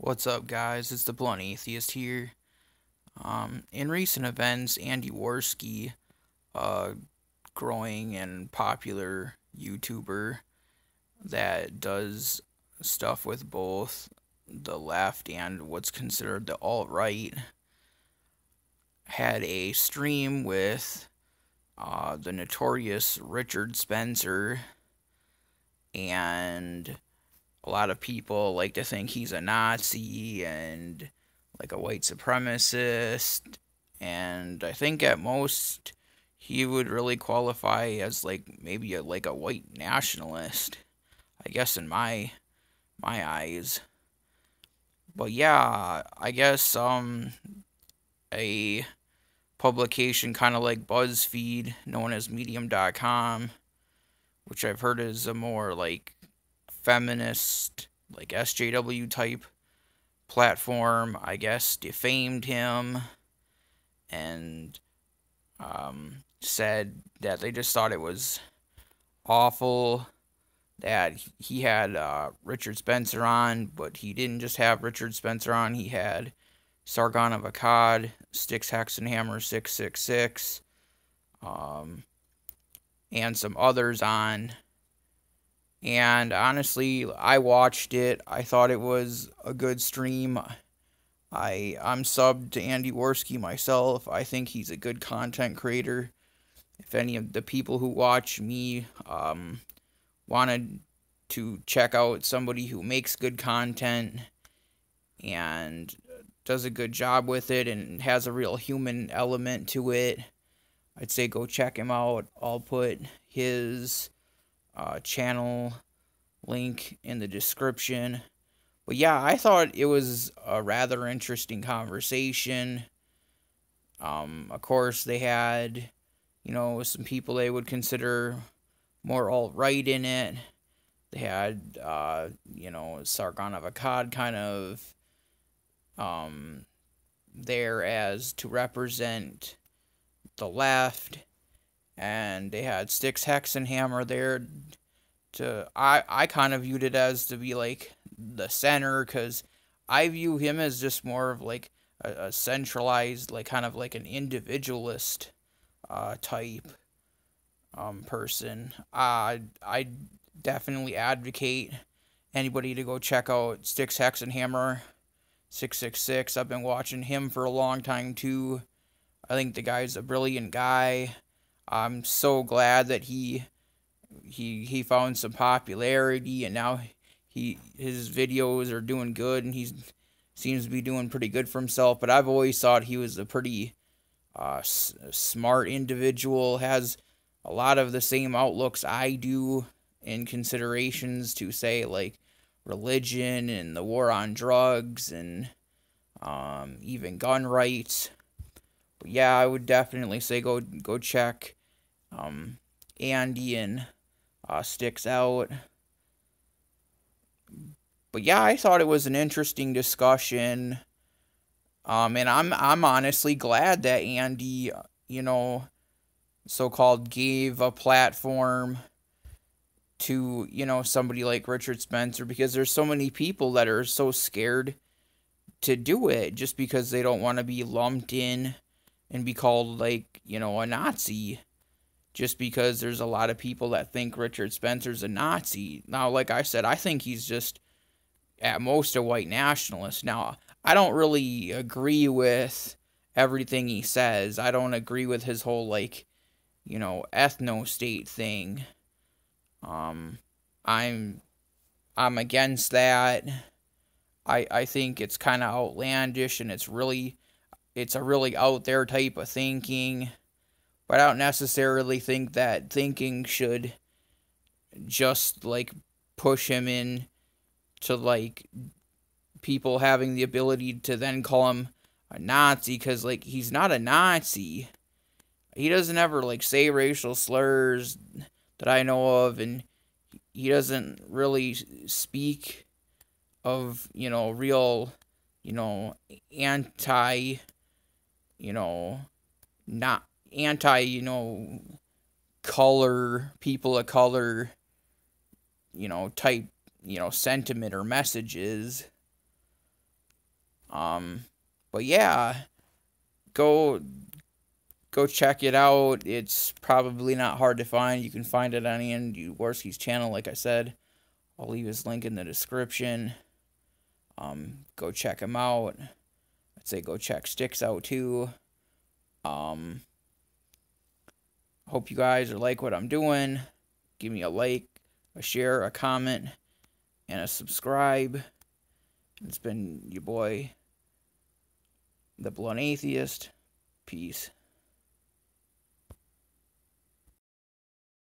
What's up, guys? It's the Blunt Atheist here. In recent events, Andy Warski, a growing and popular YouTuber that does stuff with both the left and what's considered the alt-right, had a stream with the notorious Richard Spencer, and a lot of people like to think he's a Nazi and like a white supremacist, and I think at most he would really qualify as like maybe a white nationalist, I guess in my eyes. But yeah, I guess a publication kind of like BuzzFeed, known as Medium.com, which I've heard is a more like feminist, like SJW type platform, I guess, defamed him and said that they just thought it was awful that he had Richard Spencer on, but he didn't just have Richard Spencer on, he had Sargon of Akkad, Styx Hexenhammer 666, and some others on. And honestly, I watched it. I thought it was a good stream. I'm subbed to Andy Warski myself. I think he's a good content creator. If any of the people who watch me wanted to check out somebody who makes good content and does a good job with it and has a real human element to it, I'd say go check him out. I'll put his channel link in the description. But yeah, I thought it was a rather interesting conversation. Of course, they had, some people they would consider more alt-right in it. They had, Sargon of Akkad kind of there as to represent the left. And they had Styx Hexenhammer there I kind of viewed it as to be like the center, because I view him as just more of like a centralized, like kind of like an individualist type person. I definitely advocate anybody to go check out Styx Hexenhammer 666. I've been watching him for a long time too. I think the guy's a brilliant guy. I'm so glad that he found some popularity, and now his videos are doing good, and he seems to be doing pretty good for himself. But I've always thought he was a pretty smart individual, has a lot of the same outlooks I do in considerations to, say, like religion and the war on drugs and even gun rights. But yeah, I would definitely say go check Andy and Styx out. But yeah, I thought it was an interesting discussion. And I'm honestly glad that Andy, so-called gave a platform to, somebody like Richard Spencer, because there's so many people that are so scared to do it just because they don't want to be lumped in and be called like, a Nazi. Just because there's a lot of people that think Richard Spencer's a Nazi. Now, like I said, I think he's just at most a white nationalist. Now, I don't really agree with everything he says. I don't agree with his whole, like, ethno-state thing. I'm against that. I think it's kind of outlandish, and it's a really out there type of thinking. But I don't necessarily think that thinking should just, like, push him in to, like, people having the ability to then call him a Nazi, because, like, he's not a Nazi. He doesn't ever, like, say racial slurs that I know of, and he doesn't really speak of, real, anti, not anti, color, people of color, type, sentiment or messages. But yeah, go check it out. It's probably not hard to find. You can find it on Andy Warski's channel, like I said. I'll leave his link in the description. Go check him out. I'd say go check Styx out too. Hope you guys like what I'm doing. Give me a like, a share, a comment, and a subscribe. It's been your boy, the Blunt Atheist. Peace.